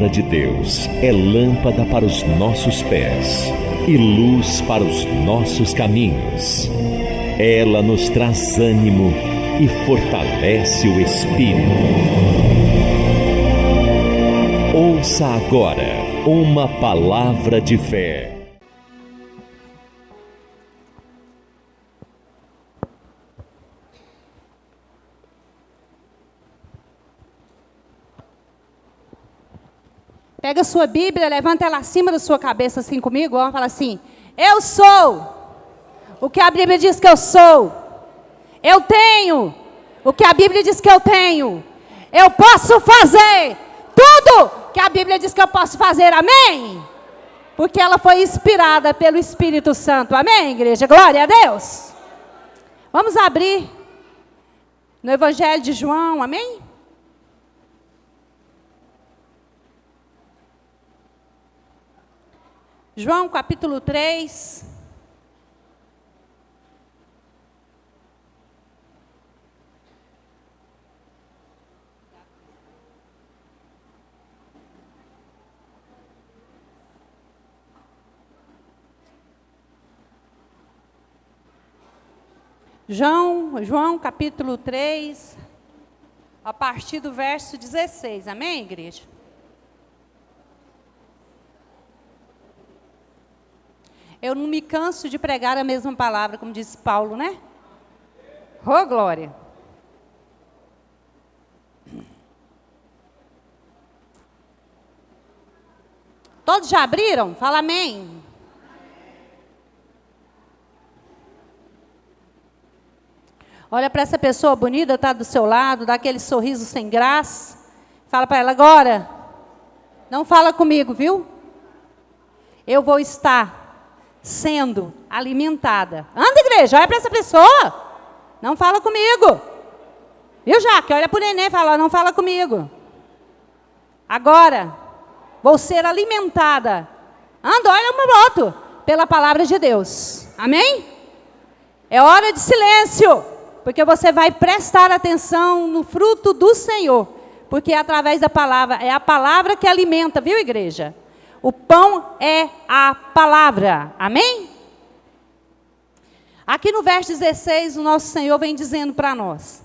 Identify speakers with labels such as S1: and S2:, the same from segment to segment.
S1: palavra de Deus é lâmpada para os nossos pés e luz para os nossos caminhos. Ela nos traz ânimo e fortalece o espírito. Ouça agora uma palavra de fé.
S2: Pega a sua Bíblia, levanta ela acima da sua cabeça assim comigo, ó, fala assim: eu sou o que a Bíblia diz que eu sou. Eu tenho o que a Bíblia diz que eu tenho. Eu posso fazer tudo que a Bíblia diz que eu posso fazer, amém? Porque ela foi inspirada pelo Espírito Santo, amém, igreja? Glória a Deus. Vamos abrir no Evangelho de João, amém? João capítulo 3. João capítulo 3, a partir do verso 16, amém, igreja? Eu não me canso de pregar a mesma palavra, como disse Paulo, né? Oh, glória! Todos já abriram? Fala amém. Olha para essa pessoa bonita, está do seu lado, dá aquele sorriso sem graça. Fala para ela agora. Não fala comigo, viu? Eu vou estar sendo alimentada. Anda, igreja, olha para essa pessoa. Não fala comigo. Viu, Jaque? Olha para o neném e fala, não fala comigo. Agora, vou ser alimentada. Anda, olha o meu outro. Pela palavra de Deus. Amém? É hora de silêncio. Porque você vai prestar atenção no fruto do Senhor. Porque é através da palavra. É a palavra que alimenta, viu, igreja? O pão é a palavra. Amém? Aqui no verso 16, o nosso Senhor vem dizendo para nós: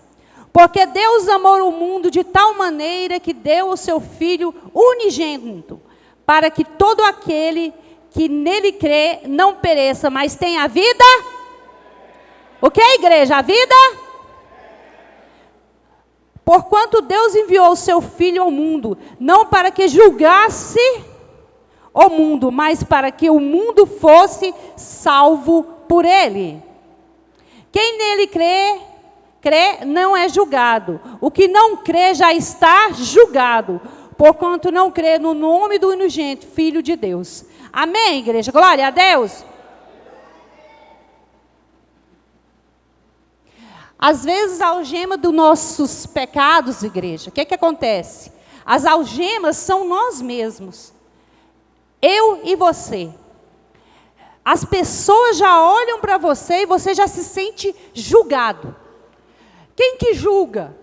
S2: porque Deus amou o mundo de tal maneira que deu o seu Filho unigênito, para que todo aquele que nele crê não pereça, mas tenha a vida. O que é, igreja? A vida? Porquanto Deus enviou o seu Filho ao mundo, não para que julgasse o mundo, mas para que o mundo fosse salvo por ele. Quem nele crê não é julgado. O que não crê já está julgado, porquanto não crê no nome do unigênito Filho de Deus. Amém, igreja? Glória a Deus. Às vezes a algema dos nossos pecados, igreja, o que acontece? As algemas são nós mesmos. Eu e você. As pessoas já olham para você e você já se sente julgado. Quem que julga?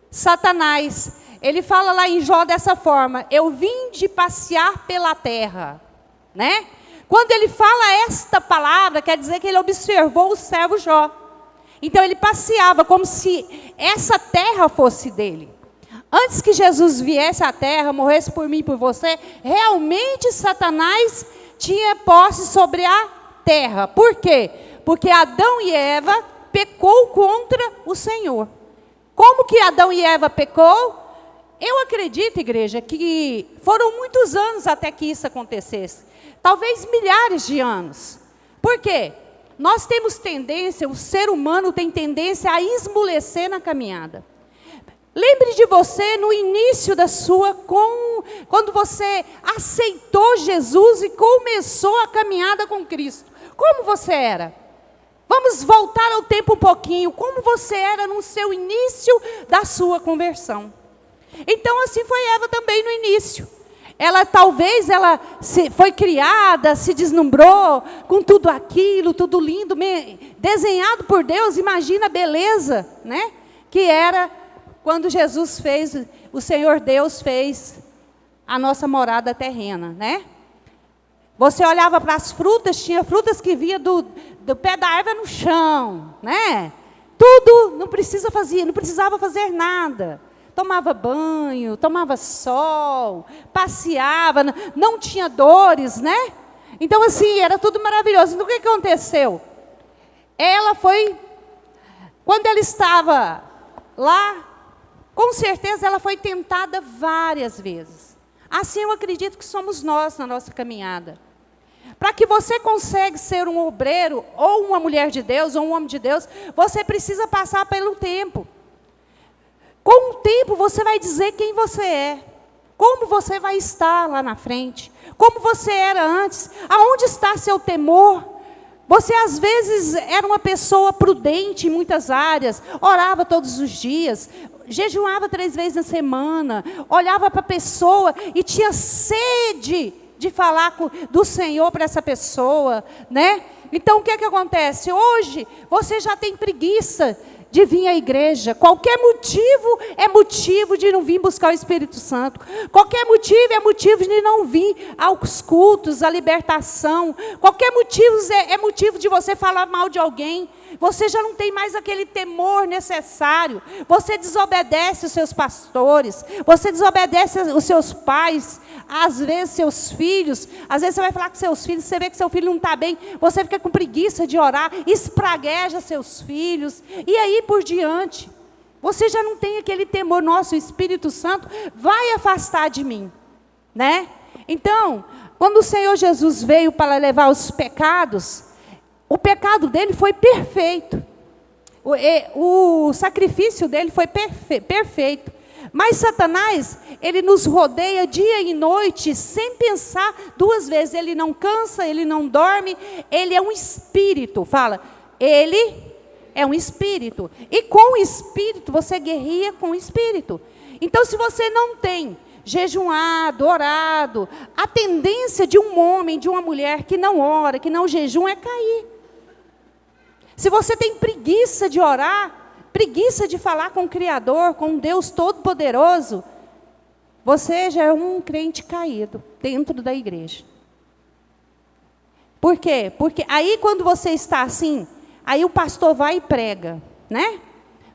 S2: Satanás. Ele fala lá em Jó dessa forma: eu vim de passear pela terra, né? Quando ele fala esta palavra, quer dizer que ele observou o servo Jó. Então ele passeava como se essa terra fosse dele. Antes que Jesus viesse à terra, morresse por mim e por você, realmente Satanás tinha posse sobre a terra. Por quê? Porque Adão e Eva pecou contra o Senhor. Como que Adão e Eva pecou? Eu acredito, igreja, que foram muitos anos até que isso acontecesse. Talvez milhares de anos. Por quê? Nós temos tendência, o ser humano tem tendência a esmorecer na caminhada. Lembre de você no início da sua, quando você aceitou Jesus e começou a caminhada com Cristo. Como você era? Vamos voltar ao tempo um pouquinho. Como você era no seu início da sua conversão? Então assim foi Eva também no início. Ela foi criada, se deslumbrou com tudo aquilo, tudo lindo, desenhado por Deus. Imagina a beleza, né? Que era quando Jesus fez, o Senhor Deus fez a nossa morada terrena, né? Você olhava para as frutas, tinha frutas que vinha do pé da árvore no chão, né? Tudo, não precisava fazer nada. Tomava banho, tomava sol, passeava, não tinha dores, né? Então, assim, era tudo maravilhoso. Então, o que aconteceu? Quando ela estava lá, com certeza ela foi tentada várias vezes. Assim eu acredito que somos nós na nossa caminhada. Para que você consiga ser um obreiro, ou uma mulher de Deus, ou um homem de Deus, você precisa passar pelo tempo. Com o tempo você vai dizer quem você é. Como você vai estar lá na frente. Como você era antes. Aonde está seu temor? Você às vezes era uma pessoa prudente em muitas áreas. Orava todos os dias. Jejuava 3 vezes na semana. Olhava para a pessoa e tinha sede de falar do Senhor para essa pessoa, né? Então, o que acontece? Hoje, você já tem preguiça de vir à igreja. Qualquer motivo é motivo de não vir buscar o Espírito Santo. Qualquer motivo é motivo de não vir aos cultos, à libertação. Qualquer motivo é motivo de você falar mal de alguém. Você já não tem mais aquele temor necessário. Você desobedece os seus pastores. Você desobedece os seus pais. Às vezes seus filhos. Às vezes você vai falar com seus filhos. Você vê que seu filho não está bem. Você fica com preguiça de orar. Espragueja seus filhos. E aí por diante. Você já não tem aquele temor. Nossa, o Espírito Santo vai afastar de mim. Né? Então, quando o Senhor Jesus veio para levar os pecados, o pecado dele foi perfeito. O sacrifício dele foi perfeito. Mas Satanás, ele nos rodeia dia e noite, sem pensar 2 vezes. Ele não cansa, ele não dorme. Ele é um espírito. Fala, ele é um espírito. E com o espírito, você guerreia com o espírito. Então, se você não tem jejuado, orado, a tendência de um homem, de uma mulher que não ora, que não jejum, é cair. Se você tem preguiça de orar, preguiça de falar com o Criador, com o Deus Todo-Poderoso, você já é um crente caído dentro da igreja. Por quê? Porque aí quando você está assim, aí o pastor vai e prega, né?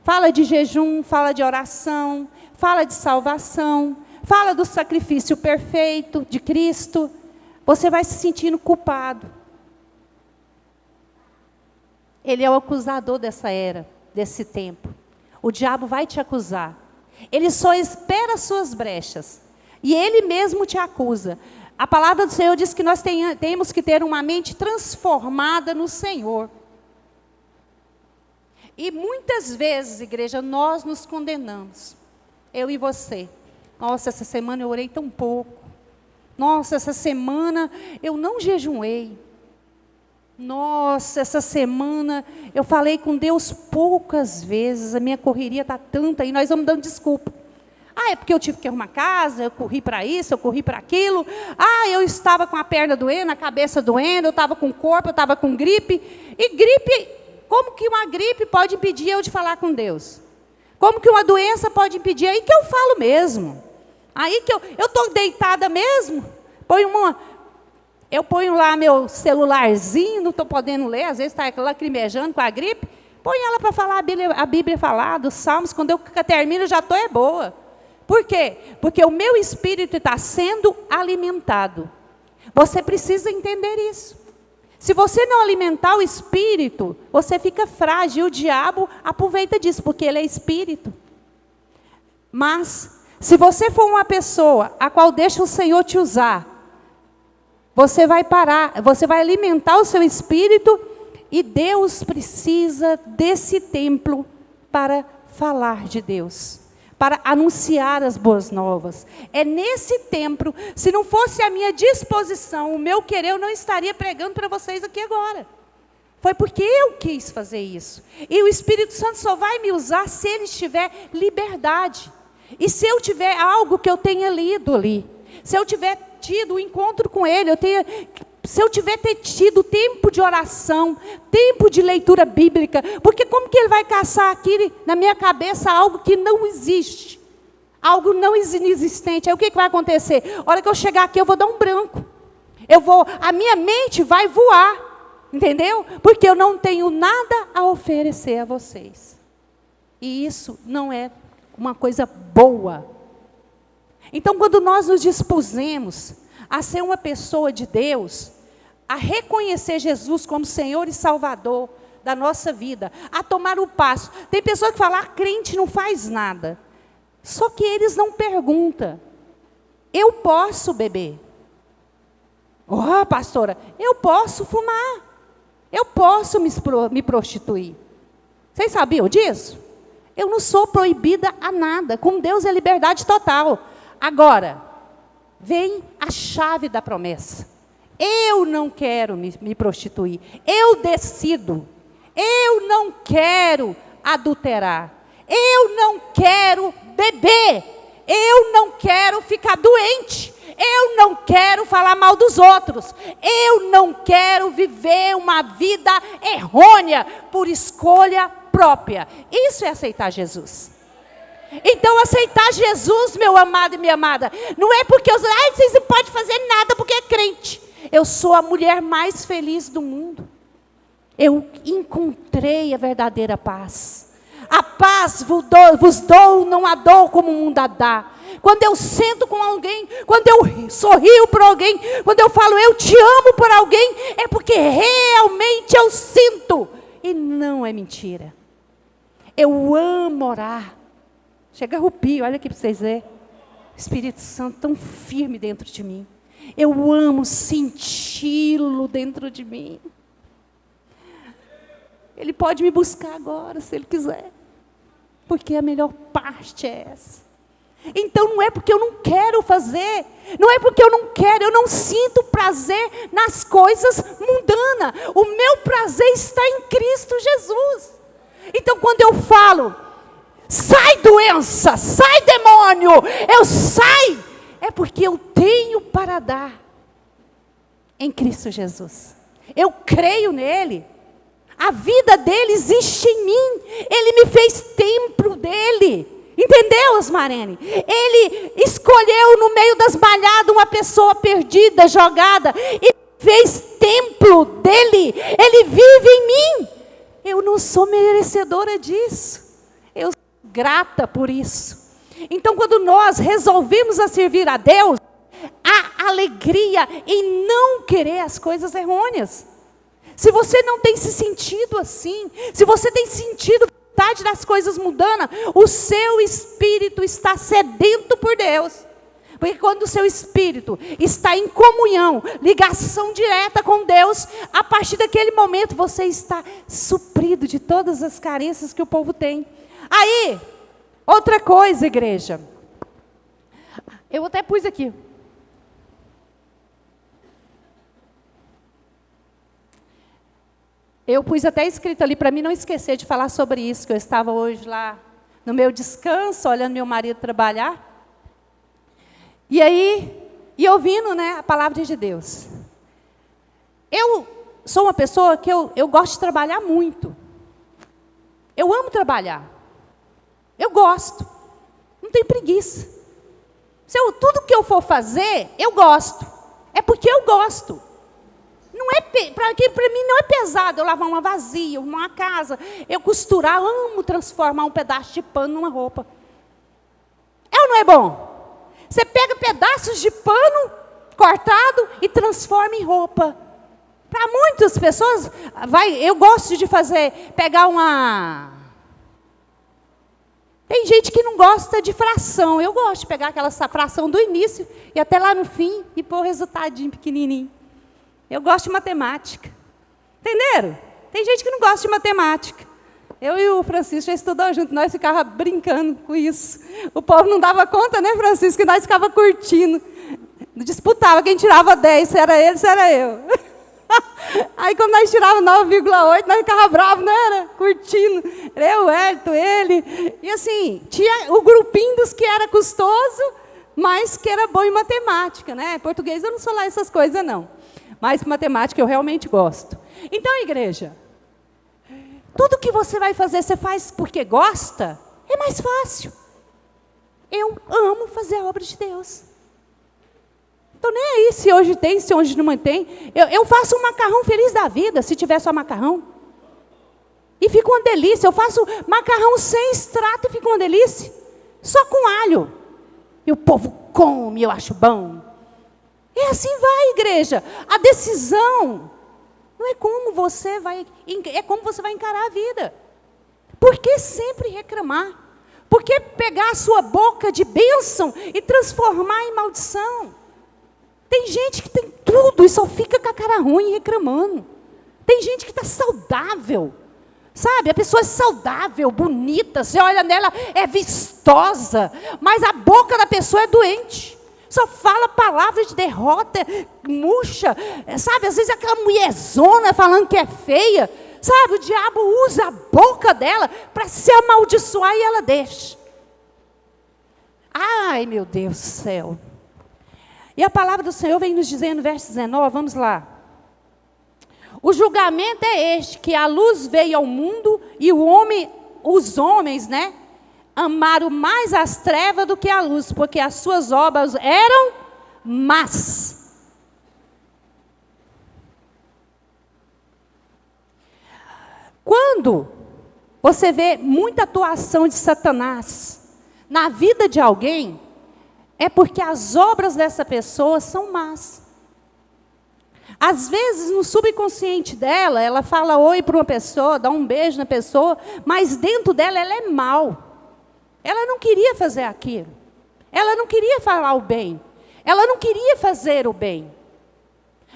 S2: Fala de jejum, fala de oração, fala de salvação, fala do sacrifício perfeito de Cristo. Você vai se sentindo culpado. Ele é o acusador dessa era, desse tempo. O diabo vai te acusar. Ele só espera as suas brechas. E ele mesmo te acusa. A palavra do Senhor diz que nós temos que ter uma mente transformada no Senhor. E muitas vezes, igreja, nós nos condenamos. Eu e você. Nossa, essa semana eu orei tão pouco. Nossa, essa semana eu não jejuei. Nossa, essa semana eu falei com Deus poucas vezes, a minha correria está tanta, e nós vamos dando desculpa. É porque eu tive que arrumar casa, eu corri para isso, eu corri para aquilo. Eu estava com a perna doendo, a cabeça doendo, eu estava com o corpo, eu estava com gripe. E gripe, como que uma gripe pode impedir eu de falar com Deus? Como que uma doença pode impedir? Aí que eu falo mesmo. Aí que eu estou deitada mesmo, eu ponho lá meu celularzinho, não estou podendo ler, às vezes está lacrimejando com a gripe, põe ela para falar a Bíblia falar, dos Salmos, quando eu termino, eu já estou boa. Por quê? Porque o meu espírito está sendo alimentado. Você precisa entender isso. Se você não alimentar o espírito, você fica frágil, o diabo aproveita disso, porque ele é espírito. Mas, se você for uma pessoa a qual deixa o Senhor te usar, você vai parar, você vai alimentar o seu espírito, e Deus precisa desse templo para falar de Deus, para anunciar as boas novas. É nesse templo, se não fosse a minha disposição, o meu querer, eu não estaria pregando para vocês aqui agora. Foi porque eu quis fazer isso. E o Espírito Santo só vai me usar se ele tiver liberdade. E se eu tiver algo que eu tenha lido ali, se eu tiver tido um encontro com ele, se eu tiver tido tempo de oração, tempo de leitura bíblica, porque como que ele vai caçar aqui na minha cabeça algo que não existe? algo não inexistente. Aí o que vai acontecer? A hora que eu chegar aqui, eu vou dar um branco. A minha mente vai voar, entendeu? Porque eu não tenho nada a oferecer a vocês. E isso não é uma coisa boa. Então, quando nós nos dispusemos a ser uma pessoa de Deus, a reconhecer Jesus como Senhor e Salvador da nossa vida, a tomar o passo. Tem pessoas que falam, crente não faz nada. Só que eles não perguntam, eu posso beber? Oh, pastora, eu posso fumar. Eu posso me prostituir. Vocês sabiam disso? Eu não sou proibida a nada. Com Deus é liberdade total. Agora, vem a chave da promessa. Eu não quero me prostituir. Eu decido. Eu não quero adulterar. Eu não quero beber. Eu não quero ficar doente. Eu não quero falar mal dos outros. Eu não quero viver uma vida errônea por escolha própria. Isso é aceitar Jesus. Então, aceitar Jesus, meu amado e minha amada, não é porque vocês não podem fazer nada porque é crente. Eu sou a mulher mais feliz do mundo. Eu encontrei a verdadeira paz. A paz vos dou, não a dou como o mundo a dá. Quando eu sento com alguém, quando eu sorrio por alguém, quando eu falo eu te amo por alguém, é porque realmente eu sinto. E não é mentira. Eu amo orar. Chega arrepio, olha aqui para vocês verem. Espírito Santo tão firme dentro de mim. Eu amo senti-lo dentro de mim. Ele pode me buscar agora, se ele quiser. Porque a melhor parte é essa. Então não é porque eu não quero fazer. Não é porque eu não quero, eu não sinto prazer nas coisas mundanas. O meu prazer está em Cristo Jesus. Então quando eu falo, sai doença, sai demônio, eu saio, é porque eu tenho para dar em Cristo Jesus. Eu creio nele. A vida dele existe em mim. Ele me fez templo dele. Entendeu, Osmarene? Ele escolheu no meio das malhadas uma pessoa perdida, jogada, e fez templo dele. Ele vive em mim. Eu não sou merecedora disso. Eu sou grata por isso. Então, quando nós resolvemos a servir a Deus, há alegria em não querer as coisas errôneas. Se você não tem se sentido assim, se você tem sentido vontade das coisas mundanas, o seu espírito está sedento por Deus. Porque quando o seu espírito está em comunhão, ligação direta com Deus, a partir daquele momento você está suprido de todas as carências que o povo tem. Aí, outra coisa, igreja. Eu até pus aqui. Eu pus até escrito ali, para mim não esquecer de falar sobre isso, que eu estava hoje lá no meu descanso, olhando meu marido trabalhar. E aí, ouvindo, né, a palavra de Deus. Eu sou uma pessoa que eu gosto de trabalhar muito. Eu amo trabalhar. Eu gosto. Não tenho preguiça. Tudo que eu for fazer, eu gosto. É porque eu gosto. Não é para mim não é pesado eu lavar uma vasilha, uma casa, eu costurar, eu amo transformar um pedaço de pano numa roupa. É ou não é bom? Você pega pedaços de pano cortado e transforma em roupa. Para muitas pessoas, eu gosto de pegar uma... Tem gente que não gosta de fração. Eu gosto de pegar aquela fração do início e até lá no fim e pôr o resultadinho pequenininho. Eu gosto de matemática. Entenderam? Tem gente que não gosta de matemática. Eu e o Francisco já estudamos junto, nós ficávamos brincando com isso. O povo não dava conta, né, Francisco? Que nós ficávamos curtindo. Disputava quem tirava 10, se era ele, se era eu. Aí quando nós tirávamos 9,8, nós ficávamos bravos, não era? Curtindo. Eu, Hélito, ele. E assim, tinha o grupinho dos que era custoso, mas que era bom em matemática, né? Português eu não sou lá essas coisas, não. Mas matemática eu realmente gosto. Então, igreja, tudo que você vai fazer, você faz porque gosta, é mais fácil. Eu amo fazer a obra de Deus. Então nem aí se hoje tem, se hoje não tem. Eu faço um macarrão feliz da vida, se tiver só macarrão. E fica uma delícia. Eu faço macarrão sem extrato e fica uma delícia. Só com alho. E o povo come, eu acho bom. E assim vai, igreja. A decisão não é como você vai, é como você vai encarar a vida. Por que sempre reclamar? Por que pegar a sua boca de bênção e transformar em maldição? Tem gente que tem tudo e só fica com a cara ruim reclamando. Tem gente que está saudável. Sabe, a pessoa é saudável, bonita, você olha nela, é vistosa, mas a boca da pessoa é doente. Só fala palavras de derrota, murcha, sabe, às vezes aquela mulherzona falando que é feia, sabe, o diabo usa a boca dela para se amaldiçoar e ela deixa. Ai, meu Deus do céu. E a palavra do Senhor vem nos dizendo no verso 19, vamos lá. O julgamento é este, que a luz veio ao mundo e os homens, amaram mais as trevas do que a luz, porque as suas obras eram más. Quando você vê muita atuação de Satanás na vida de alguém, é porque as obras dessa pessoa são más. Às vezes, no subconsciente dela, ela fala oi para uma pessoa, dá um beijo na pessoa, mas dentro dela ela é mal. Ela não queria fazer aquilo. Ela não queria falar o bem. Ela não queria fazer o bem.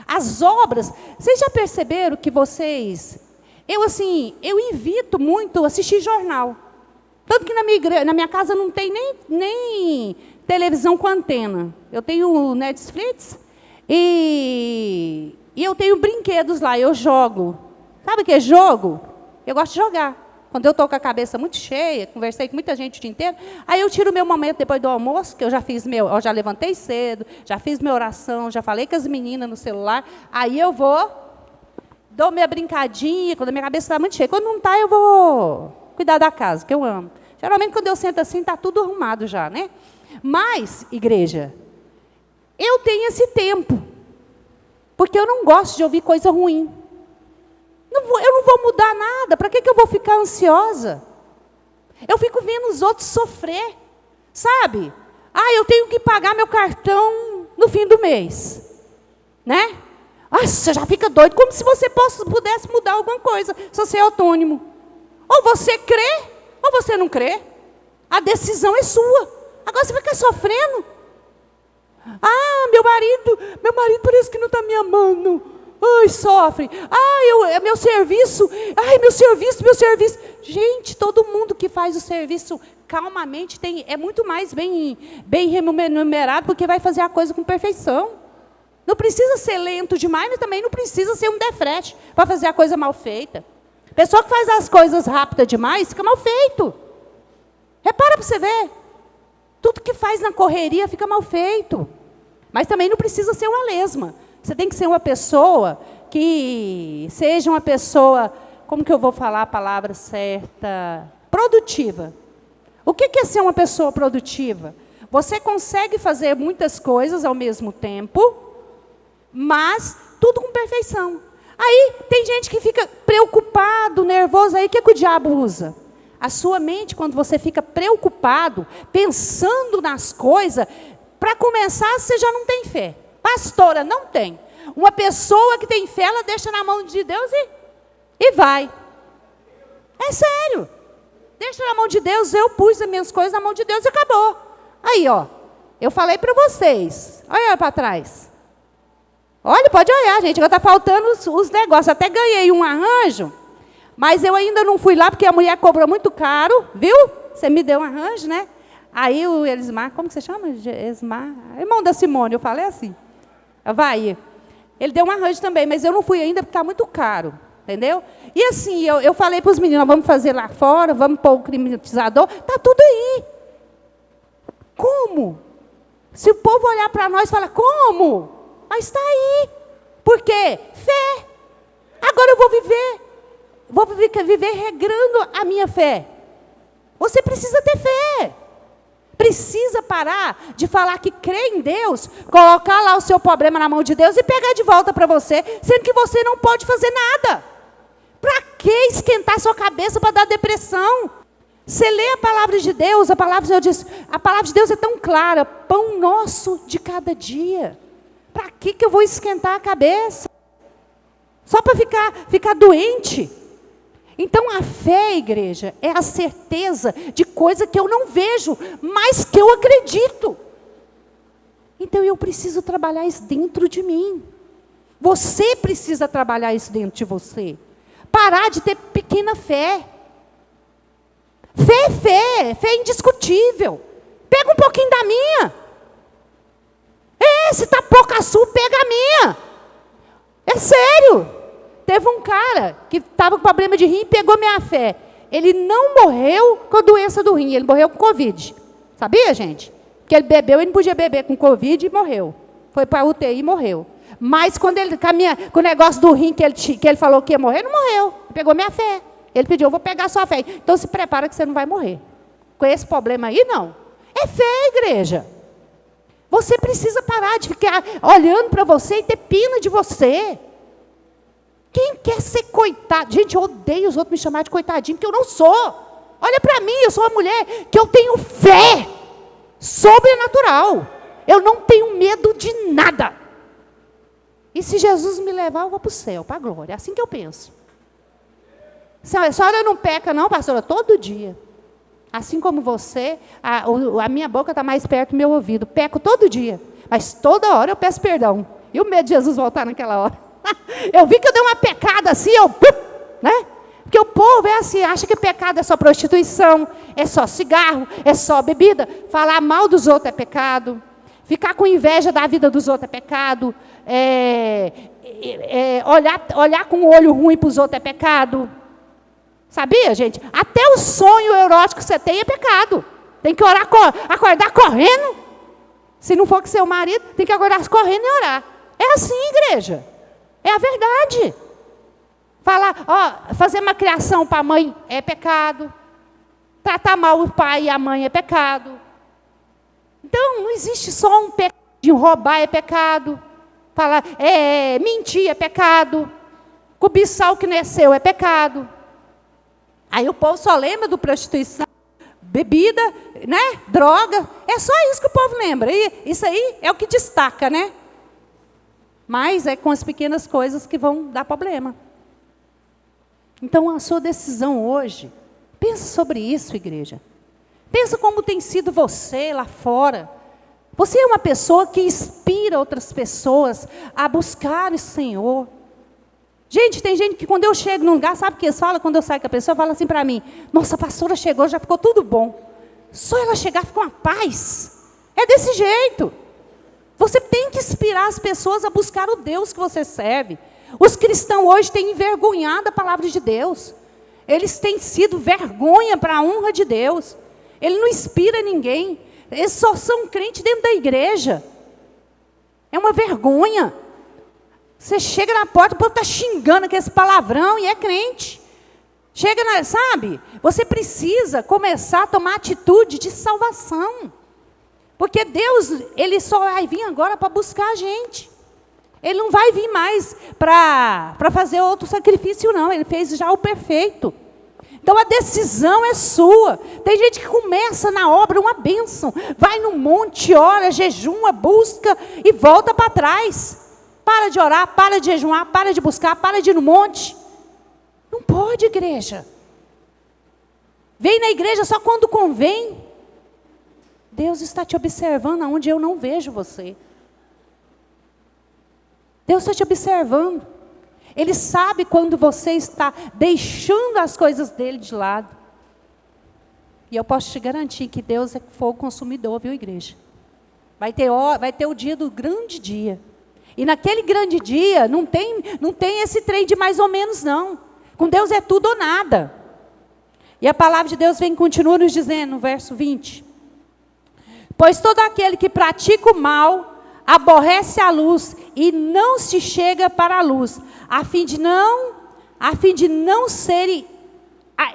S2: As obras, vocês já perceberam que vocês... Eu evito muito assistir jornal. Tanto que na minha casa não tem nem televisão com antena. Eu tenho Netflix... E eu tenho brinquedos lá, eu jogo. Sabe o que é jogo? Eu gosto de jogar. Quando eu estou com a cabeça muito cheia, conversei com muita gente o dia inteiro, aí eu tiro o meu momento depois do almoço, que eu já levantei cedo, já fiz minha oração, já falei com as meninas no celular, aí eu vou, dou minha brincadinha, quando a minha cabeça está muito cheia. Quando não está, eu vou cuidar da casa, que eu amo. Geralmente, quando eu sento assim, está tudo arrumado já, né? Mas, igreja... Eu tenho esse tempo, porque eu não gosto de ouvir coisa ruim. Eu não vou mudar nada, para que eu vou ficar ansiosa? Eu fico vendo os outros sofrer, sabe? Eu tenho que pagar meu cartão no fim do mês, né? Você já fica doido, como se você pudesse mudar alguma coisa, se você é autônomo. Ou você crê, ou você não crê. A decisão é sua. Agora você fica sofrendo. Meu marido parece que não está me amando. Ai, sofre. Meu serviço. Meu serviço. Gente, todo mundo que faz o serviço calmamente é muito mais bem remunerado, porque vai fazer a coisa com perfeição. Não precisa ser lento demais, mas também não precisa ser um defrete para fazer a coisa mal feita. Pessoa que faz as coisas rápida demais, fica mal feito. Repara para você ver. Tudo que faz na correria fica mal feito. Mas também não precisa ser uma lesma. Você tem que ser uma pessoa que seja uma pessoa, como que eu vou falar a palavra certa? Produtiva. O que é ser uma pessoa produtiva? Você consegue fazer muitas coisas ao mesmo tempo, mas tudo com perfeição. Aí tem gente que fica preocupado, nervoso, aí o que o diabo usa? A sua mente, quando você fica preocupado, pensando nas coisas, para começar, você já não tem fé. Pastora, não tem. Uma pessoa que tem fé, ela deixa na mão de Deus e vai. É sério. Deixa na mão de Deus, eu pus as minhas coisas na mão de Deus e acabou. Aí, eu falei para vocês. Olha para trás. Olha, pode olhar, gente, agora está faltando os negócios. Até ganhei um arranjo, mas eu ainda não fui lá, porque a mulher cobrou muito caro, viu? Você me deu um arranjo, né? Aí o Elismar, como que você chama? Elismar, irmão da Simone, eu falei assim. Vai. Ele deu um arranjo também, mas eu não fui ainda, porque está muito caro. Entendeu? E assim, eu falei para os meninos, vamos fazer lá fora, vamos pôr o climatizador, está tudo aí. Como? Se o povo olhar para nós e falar, como? Mas está aí. Por quê? Fé. Agora eu vou viver regrando a minha fé. Você precisa ter fé. Precisa parar de falar que crê em Deus, colocar lá o seu problema na mão de Deus e pegar de volta para você, sendo que você não pode fazer nada. Para que esquentar sua cabeça para dar depressão? Você lê a palavra de Deus, a palavra de Deus é tão clara, pão nosso de cada dia. Para que eu vou esquentar a cabeça? Só para ficar doente? Então a fé, igreja, é a certeza de coisa que eu não vejo, mas que eu acredito. Então eu preciso trabalhar isso dentro de mim. Você precisa trabalhar isso dentro de você. Parar de ter pequena fé. Fé é indiscutível. Pega um pouquinho da minha. Se está pouca sua, pega a minha. É sério. Teve um cara que estava com problema de rim e pegou minha fé. Ele não morreu com a doença do rim, ele morreu com Covid. Sabia, gente? Porque ele bebeu, ele não podia beber com Covid e morreu. Foi para a UTI e morreu. Mas quando ele caminha com o negócio do rim que ele falou que ia morrer, não morreu. Ele pegou minha fé. Ele pediu, eu vou pegar a sua fé. Então se prepara que você não vai morrer. Com esse problema aí, não. É fé, igreja. Você precisa parar de ficar olhando para você e ter pena de você. Quem quer ser coitado? Gente, eu odeio os outros me chamarem de coitadinho, porque eu não sou. Olha para mim, eu sou uma mulher que eu tenho fé sobrenatural. Eu não tenho medo de nada. E se Jesus me levar, eu vou para o céu, para a glória. É assim que eu penso. A senhora não peca não, pastora? Todo dia. Assim como você, a minha boca está mais perto do meu ouvido. Peco todo dia. Mas toda hora eu peço perdão. E o medo de Jesus voltar naquela hora. Eu vi que eu dei uma pecada assim, né? Porque o povo é assim, acha que pecado é só prostituição, é só cigarro, é só bebida. Falar mal dos outros é pecado. Ficar com inveja da vida dos outros é pecado. Olhar com o olho ruim para os outros é pecado. Sabia, gente? Até o sonho erótico que você tem é pecado. Tem que acordar correndo. Se não for com seu marido, tem que acordar correndo e orar. É assim, igreja. É a verdade. Fazer uma criação para a mãe é pecado. Tratar mal o pai e a mãe é pecado. Então, não existe só um pecado de roubar é pecado. Mentir é pecado. Cobiçar o que não é seu é pecado. Aí o povo só lembra do prostituição, bebida, né? Droga. É só isso que o povo lembra. E isso aí é o que destaca, né? Mas é com as pequenas coisas que vão dar problema. Então, a sua decisão hoje, pensa sobre isso, igreja. Pensa como tem sido você lá fora. Você é uma pessoa que inspira outras pessoas a buscar o Senhor. Gente, tem gente que quando eu chego num lugar, sabe o que eles falam? Quando eu saio com a pessoa, fala assim para mim, nossa, a pastora chegou, já ficou tudo bom. Só ela chegar, ficou uma paz. É desse jeito. Você tem que inspirar as pessoas a buscar o Deus que você serve. Os cristãos hoje têm envergonhado a palavra de Deus. Eles têm sido vergonha para a honra de Deus. Ele não inspira ninguém. Eles só são crentes dentro da igreja. É uma vergonha. Você chega na porta, o povo está xingando com esse palavrão e é crente. Sabe? Você precisa começar a tomar atitude de salvação. Porque Deus, Ele só vai vir agora para buscar a gente. Ele não vai vir mais para fazer outro sacrifício, não. Ele fez já o perfeito. Então a decisão é sua. Tem gente que começa na obra uma bênção. Vai no monte, ora, jejuma, busca e volta para trás. Para de orar, para de jejuar, para de buscar, para de ir no monte. Não pode, igreja. Vem na igreja só quando convém. Deus está te observando aonde eu não vejo você. Deus está te observando. Ele sabe quando você está deixando as coisas dele de lado. E eu posso te garantir que Deus é fogo consumidor, viu, igreja? Vai ter o dia do grande dia. E naquele grande dia, não tem esse trem de mais ou menos, não. Com Deus é tudo ou nada. E a palavra de Deus continua nos dizendo, no verso 20. Pois todo aquele que pratica o mal, aborrece a luz e não se chega para a luz, a fim de não serem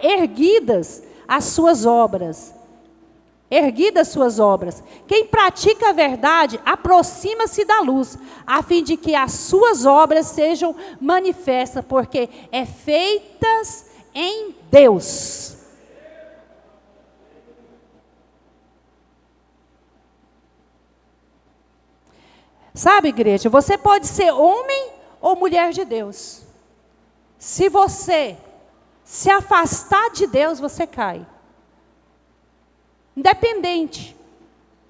S2: erguidas as suas obras. erguidas suas obras. Quem pratica a verdade aproxima-se da luz, a fim de que as suas obras sejam manifestas, porque é feitas em Deus. Sabe, igreja, você pode ser homem ou mulher de Deus. Se você se afastar de Deus, você cai. Independente.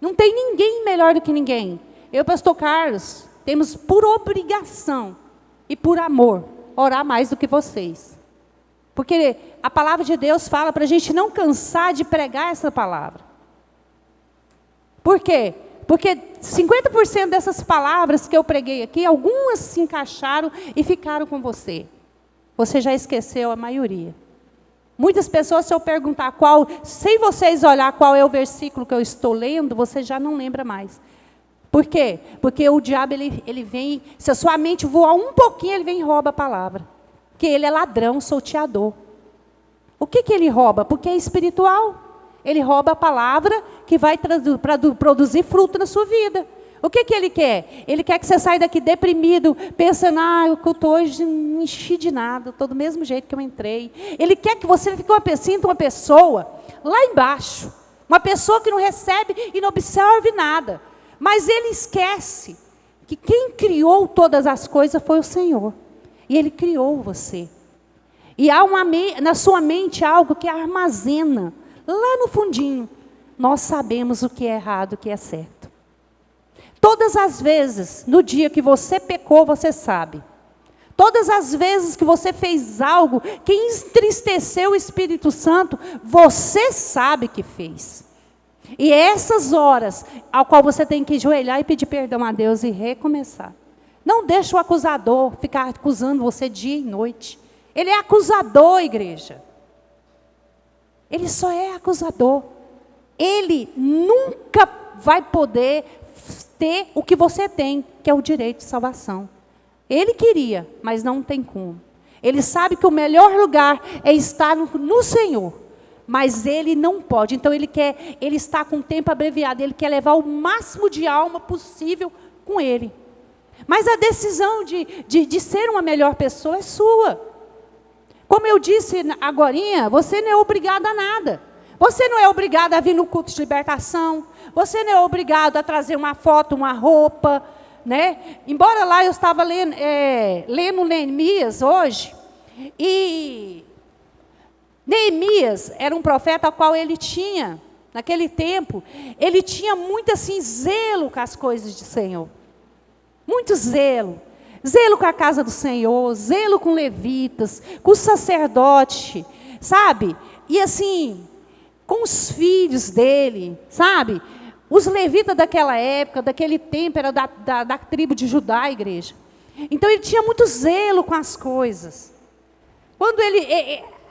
S2: Não tem ninguém melhor do que ninguém. Eu, pastor Carlos, temos por obrigação e por amor orar mais do que vocês. Porque a palavra de Deus fala para a gente não cansar de pregar essa palavra. Por quê? Porque 50% dessas palavras que eu preguei aqui, algumas se encaixaram e ficaram com você. Você já esqueceu a maioria. Muitas pessoas, se eu perguntar qual, sem vocês olhar qual é o versículo que eu estou lendo, você já não lembra mais. Por quê? Porque o diabo, ele vem, se a sua mente voar um pouquinho, ele vem e rouba a palavra. Porque ele é ladrão, salteador. O que ele rouba? Porque é espiritual. Ele rouba a palavra que vai produzir fruto na sua vida. O que ele quer? Ele quer que você saia daqui deprimido, pensando, eu estou hoje não enchi de nada, estou do mesmo jeito que eu entrei. Ele quer que você sinta uma pessoa lá embaixo, uma pessoa que não recebe e não observe nada. Mas ele esquece que quem criou todas as coisas foi o Senhor. E Ele criou você. E há na sua mente algo que armazena, lá no fundinho. Nós sabemos o que é errado, o que é certo. Todas as vezes, no dia que você pecou, você sabe. Todas as vezes que você fez algo que entristeceu o Espírito Santo, você sabe que fez. E é essas horas ao qual você tem que ajoelhar e pedir perdão a Deus e recomeçar. Não deixe o acusador ficar acusando você dia e noite. Ele é acusador, igreja. Ele só é acusador. Ele nunca vai poder ter o que você tem, que é o direito de salvação. Ele queria, mas não tem como. Ele sabe que o melhor lugar é estar no Senhor. Mas ele não pode. Então ele está com o tempo abreviado. Ele quer levar o máximo de alma possível com ele. Mas a decisão de ser uma melhor pessoa é sua. Como eu disse agorinha, você não é obrigado a nada. Você não é obrigado a vir no culto de libertação. Você não é obrigado a trazer uma foto, uma roupa, né? Embora lá eu estava lendo Neemias hoje, e Neemias era um profeta ao qual ele tinha, naquele tempo, ele tinha muito assim, zelo com as coisas do Senhor. Muito zelo. Zelo com a casa do Senhor, zelo com levitas, com o sacerdote, sabe? E assim, com os filhos dele, sabe? Os levitas daquela época, daquele tempo, era da tribo de Judá, a igreja. Então ele tinha muito zelo com as coisas. Quando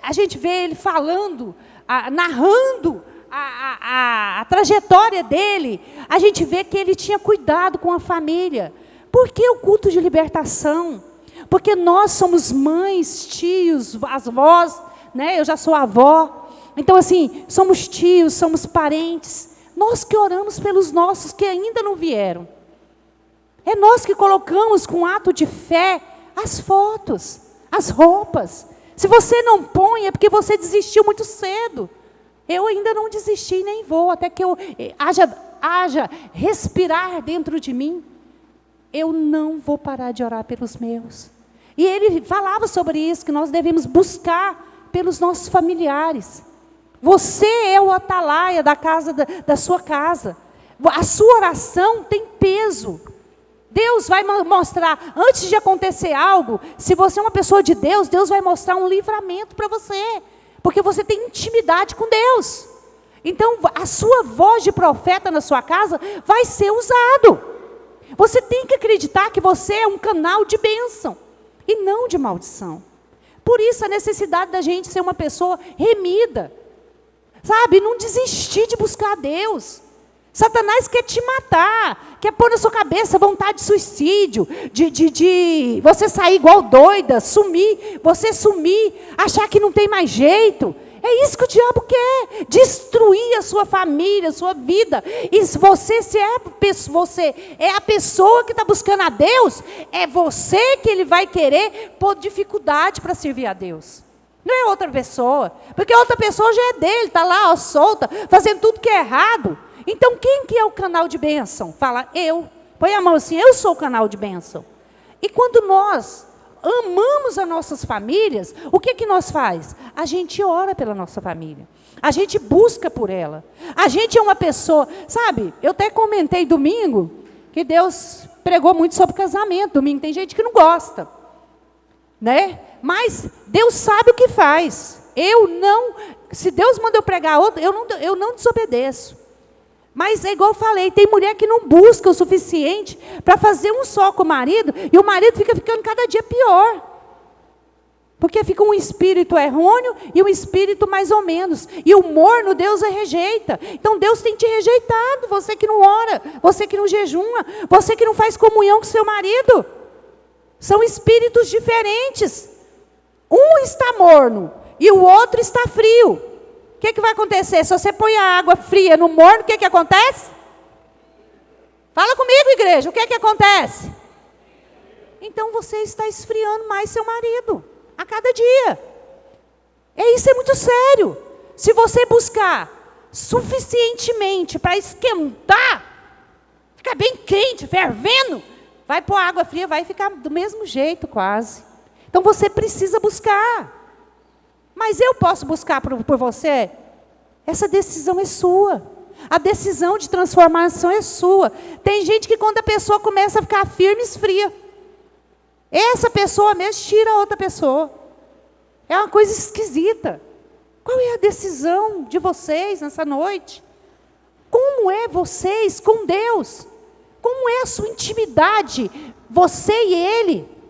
S2: a gente vê ele falando, narrando a trajetória dele, a gente vê que ele tinha cuidado com a família. Por que o culto de libertação? Porque nós somos mães, tios, avós, né? Eu já sou avó. Então assim, somos tios, somos parentes. Nós que oramos pelos nossos que ainda não vieram. É nós que colocamos com ato de fé as fotos, as roupas. Se você não põe, é porque você desistiu muito cedo. Eu ainda não desisti, nem vou, até que haja respirar dentro de mim. Eu não vou parar de orar pelos meus. E ele falava sobre isso, que nós devemos buscar pelos nossos familiares. Você é o atalaia da casa da sua casa. A sua oração tem peso. Deus vai mostrar, antes de acontecer algo, se você é uma pessoa de Deus, Deus vai mostrar um livramento para você. Porque você tem intimidade com Deus. Então, a sua voz de profeta na sua casa vai ser usado. Você tem que acreditar que você é um canal de bênção e não de maldição. Por isso a necessidade da gente ser uma pessoa remida. Sabe, não desistir de buscar a Deus. Satanás quer te matar, quer pôr na sua cabeça vontade de suicídio, de você sair igual doida, sumir, achar que não tem mais jeito. É isso que o diabo quer, destruir a sua família, a sua vida. E se você é a pessoa que está buscando a Deus, é você que ele vai querer pôr dificuldade para servir a Deus. Não é outra pessoa, porque a outra pessoa já é dele, está lá, ó, solta, fazendo tudo que é errado. Então quem que é o canal de bênção? Fala, eu. Põe a mão assim, eu sou o canal de bênção. E quando nós amamos as nossas famílias, o que nós faz? A gente ora pela nossa família. A gente busca por ela. A gente é uma pessoa, sabe, eu até comentei domingo, que Deus pregou muito sobre casamento. Domingo tem gente que não gosta, né? Mas Deus sabe o que faz. Se Deus manda eu pregar outro, eu não desobedeço. Mas é igual eu falei, tem mulher que não busca o suficiente para fazer um só com o marido, e o marido fica ficando cada dia pior. Porque fica um espírito errôneo e um espírito mais ou menos. E o morno Deus rejeita. Então Deus tem te rejeitado, você que não ora, você que não jejuma, você que não faz comunhão com seu marido. São espíritos diferentes. Um está morno e o outro está frio. O que vai acontecer? Se você põe a água fria no morno, o que acontece? Fala comigo, igreja, o que acontece? Então você está esfriando mais seu marido, a cada dia. Isso é muito sério. Se você buscar suficientemente para esquentar, ficar bem quente, fervendo, vai pôr água fria, vai ficar do mesmo jeito quase. Então você precisa buscar. Mas eu posso buscar por você? Essa decisão é sua. A decisão de transformação é sua. Tem gente que quando a pessoa começa a ficar firme, esfria. Essa pessoa mesmo tira a outra pessoa. É uma coisa esquisita. Qual é a decisão de vocês nessa noite? Como é vocês com Deus? Como é a sua intimidade, você e Ele?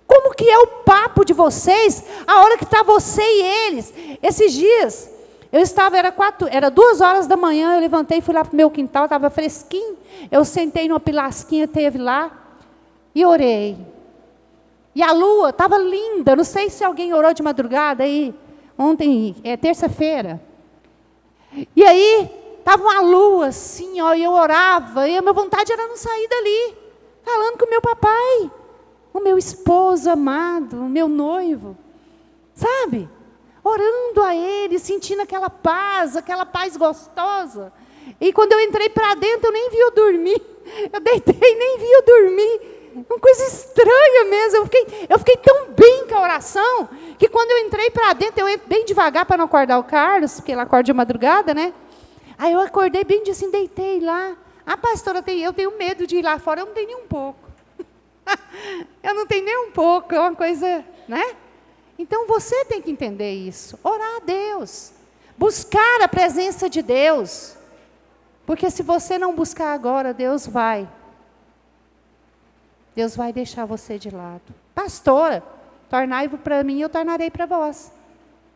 S2: Como que é o papo de vocês, a hora que está você e eles? Esses dias, era 2 horas da manhã, eu levantei, fui lá para o meu quintal, estava fresquinho, eu sentei numa pilasquinha, teve lá, e orei. E a lua estava linda, não sei se alguém orou de madrugada aí, ontem, terça-feira. E aí, estava uma lua assim, ó, e eu orava, e a minha vontade era não sair dali, falando com o meu papai. O meu esposo amado, o meu noivo, sabe? Orando a Ele, sentindo aquela paz gostosa. E quando eu entrei para dentro, eu nem vi eu dormir. Eu deitei, nem vi eu dormir. Uma coisa estranha mesmo. Eu fiquei tão bem com a oração, que quando eu entrei para dentro, eu entro bem devagar para não acordar o Carlos, porque ele acorda de madrugada, né? Aí eu acordei bem assim, deitei lá. Ah, pastora, eu tenho medo de ir lá fora, eu não tenho nem um pouco. Eu não tenho nem um pouco, é uma coisa, né? Então você tem que entender isso, orar a Deus, buscar a presença de Deus, porque se você não buscar agora, Deus vai deixar você de lado. Pastora, tornai-vos para mim, eu tornarei para vós.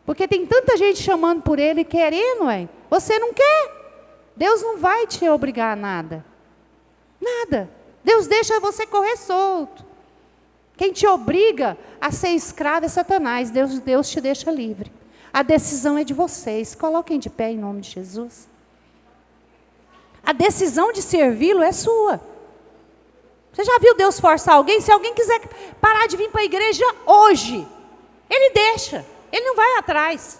S2: Porque tem tanta gente chamando por Ele, querendo, você não quer, Deus não vai te obrigar a nada, nada. Deus deixa você correr solto. Quem te obriga a ser escravo é Satanás. Deus te deixa livre. A decisão é de vocês. Coloquem de pé em nome de Jesus. A decisão de servi-lo é sua. Você já viu Deus forçar alguém? Se alguém quiser parar de vir para a igreja hoje, Ele deixa. Ele não vai atrás.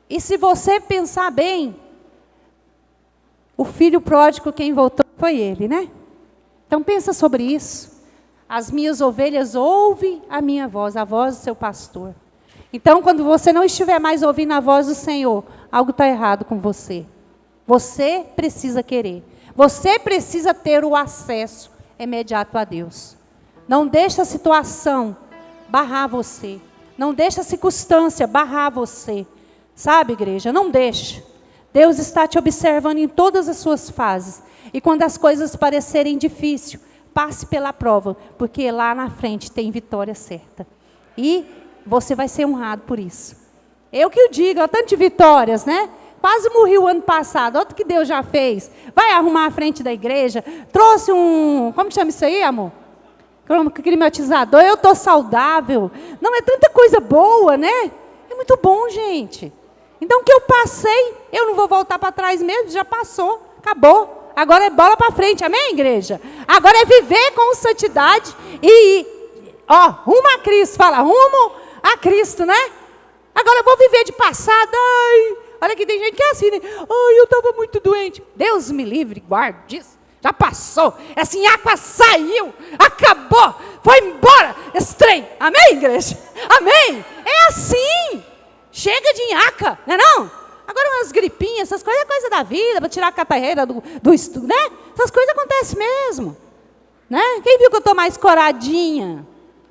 S2: E se você pensar bem, o filho pródigo, quem voltou foi ele, né? Então pensa sobre isso. As minhas ovelhas ouvem a minha voz, a voz do seu pastor. Então, quando você não estiver mais ouvindo a voz do Senhor, algo está errado com você. Você precisa querer. Você precisa ter o acesso imediato a Deus. Não deixe a situação barrar você. Não deixe a circunstância barrar você. Sabe, igreja? Não deixe. Deus está te observando em todas as suas fases. E quando as coisas parecerem difíceis, passe pela prova, porque lá na frente tem vitória certa. E você vai ser honrado por isso. Eu que o digo, tanto de vitórias, né? Quase morri o ano passado, olha o que Deus já fez. Vai arrumar a frente da igreja, trouxe como chama isso aí, amor? Climatizador, eu estou saudável. Não, é tanta coisa boa, né? É muito bom, gente. Então, o que eu passei, eu não vou voltar para trás mesmo, já passou, acabou. Agora é bola para frente, amém, igreja? Agora é viver com santidade e, rumo a Cristo, fala, rumo a Cristo, né? Agora eu vou viver de passado, olha que tem gente que é assim, né? Eu estava muito doente. Deus me livre, guarde disso. Já passou, essa nhaca saiu, acabou, foi embora, esse trem. Amém, igreja? Amém? É assim. Chega de nhaca, não é não? Agora umas gripinhas, essas coisas é coisa da vida, para tirar a catarreira do estudo, né? Essas coisas acontecem mesmo. Né? Quem viu que eu estou mais coradinha?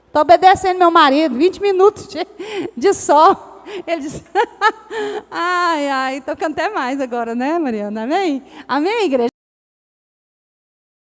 S2: Estou obedecendo meu marido, 20 minutos de sol. Ele disse, estou ficando até mais agora, né, Mariana? Amém? Amém, igreja?